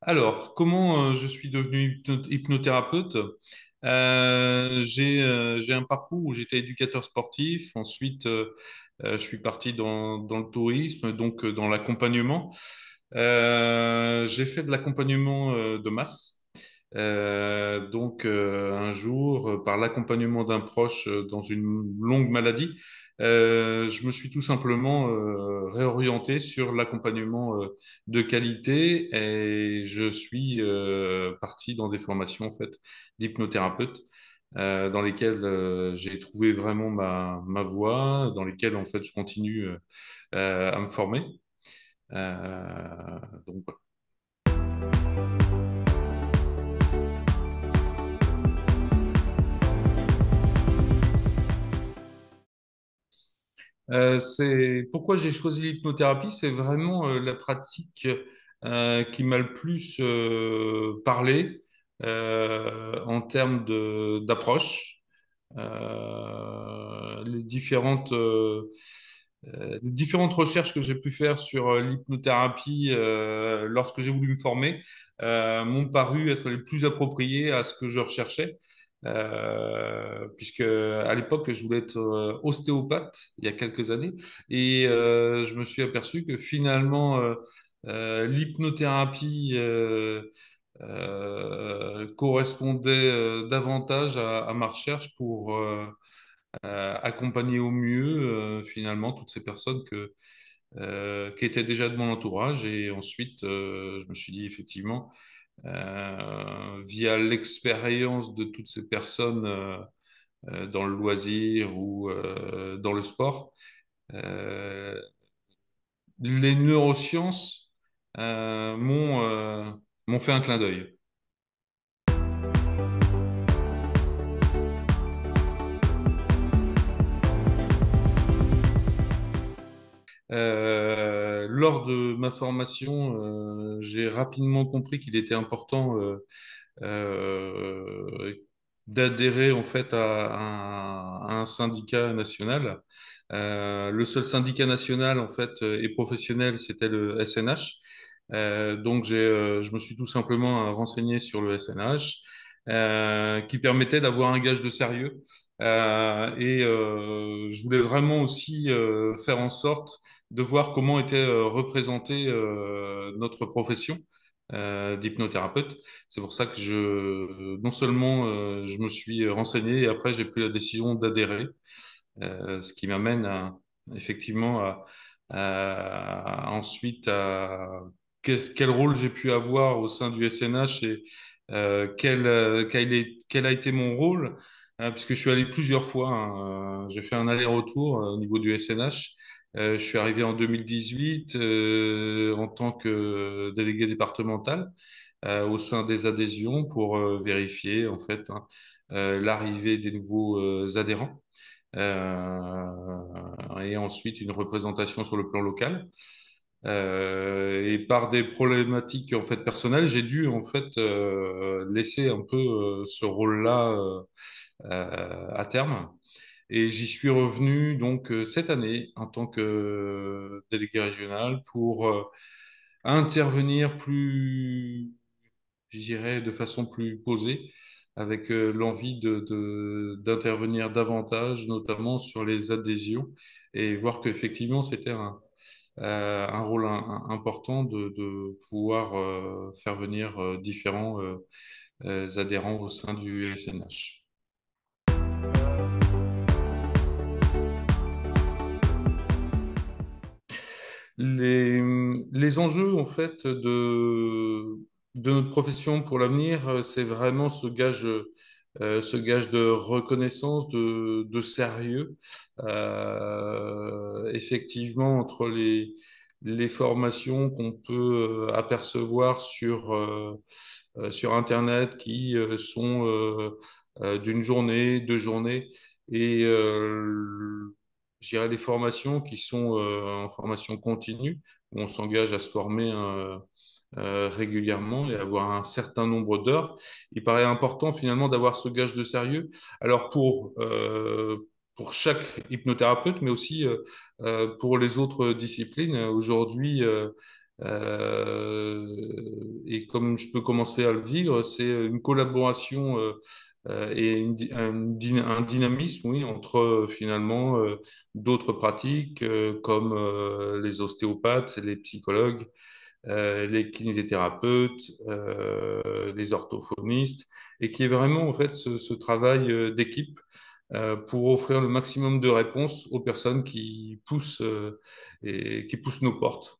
Alors, comment je suis devenu hypnothérapeute? J'ai un parcours où j'étais éducateur sportif. Ensuite, je suis parti dans le tourisme, donc dans l'accompagnement. J'ai fait de l'accompagnement de masse. Un jour, par l'accompagnement d'un proche dans une longue maladie, je me suis tout simplement réorienté sur l'accompagnement de qualité et je suis parti dans des formations en fait d'hypnothérapeute dans lesquelles j'ai trouvé vraiment ma voie, dans lesquelles en fait je continue à me former. Voilà. C'est pourquoi j'ai choisi l'hypnothérapie, c'est vraiment la pratique qui m'a le plus parlé en termes d'approche. Les différentes recherches que j'ai pu faire sur l'hypnothérapie lorsque j'ai voulu me former m'ont paru être les plus appropriées à ce que je recherchais. Puisque à l'époque, je voulais être ostéopathe il y a quelques années et je me suis aperçu que finalement, l'hypnothérapie correspondait davantage à ma recherche pour accompagner au mieux finalement toutes ces personnes qui étaient déjà de mon entourage. Et ensuite, je me suis dit effectivement, via l'expérience de toutes ces personnes dans le loisir ou dans le sport, euh, les neurosciences m'ont fait un clin d'œil. Lors de ma formation, j'ai rapidement compris qu'il était important euh, d'adhérer en fait à un syndicat national. Le seul syndicat national en fait et professionnel, c'était le SNH. Je me suis tout simplement renseigné sur le SNH, qui permettait d'avoir un gage de sérieux. Je voulais vraiment aussi faire en sorte de voir comment était représentée notre profession d'hypnothérapeute. C'est pour ça que non seulement je me suis renseigné et après j'ai pris la décision d'adhérer, ce qui m'amène effectivement ensuite à quel rôle j'ai pu avoir au sein du SNH et quel a été mon rôle, puisque je suis allé plusieurs fois, hein, j'ai fait un aller-retour au niveau du SNH. Je suis arrivé en 2018 en tant que délégué départemental au sein des adhésions pour vérifier en fait hein, l'arrivée des nouveaux adhérents et ensuite une représentation sur le plan local. Et par des problématiques en fait personnelles, j'ai dû en fait laisser un peu ce rôle-là à terme. Et j'y suis revenu donc cette année en tant que délégué régional pour intervenir plus, je dirais, de façon plus posée, avec l'envie d'intervenir davantage, notamment sur les adhésions, et voir qu'effectivement, c'était un rôle important de pouvoir faire venir différents adhérents au sein du SNH. Les, les enjeux, en fait, de notre profession pour l'avenir, c'est vraiment ce gage de reconnaissance, de sérieux. Effectivement, entre les formations qu'on peut apercevoir sur Internet qui sont d'une journée, 2 journées, et je dirais les formations qui sont en formation continue, où on s'engage à se former régulièrement et avoir un certain nombre d'heures. Il paraît important finalement d'avoir ce gage de sérieux. Alors pour chaque hypnothérapeute, mais aussi pour les autres disciplines. Aujourd'hui, Et comme je peux commencer à le vivre, c'est une collaboration et un dynamisme, oui, entre finalement d'autres pratiques comme les ostéopathes, les psychologues, les kinésithérapeutes, les orthophonistes, et qui est vraiment en fait ce travail d'équipe pour offrir le maximum de réponses aux personnes qui poussent et qui poussent nos portes.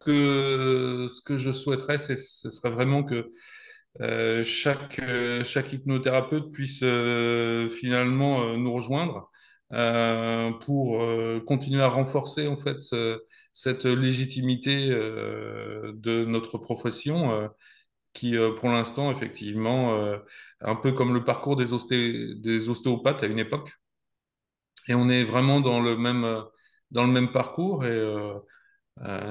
Ce que je souhaiterais, ce serait vraiment que chaque hypnothérapeute puisse finalement nous rejoindre pour continuer à renforcer en fait cette légitimité de notre profession qui, pour l'instant, effectivement, un peu comme le parcours des ostéopathes à une époque. Et on est vraiment dans le même parcours et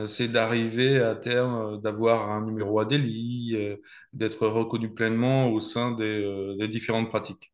c'est d'arriver à terme d'avoir un numéro ADELI, d'être reconnu pleinement au sein des différentes pratiques.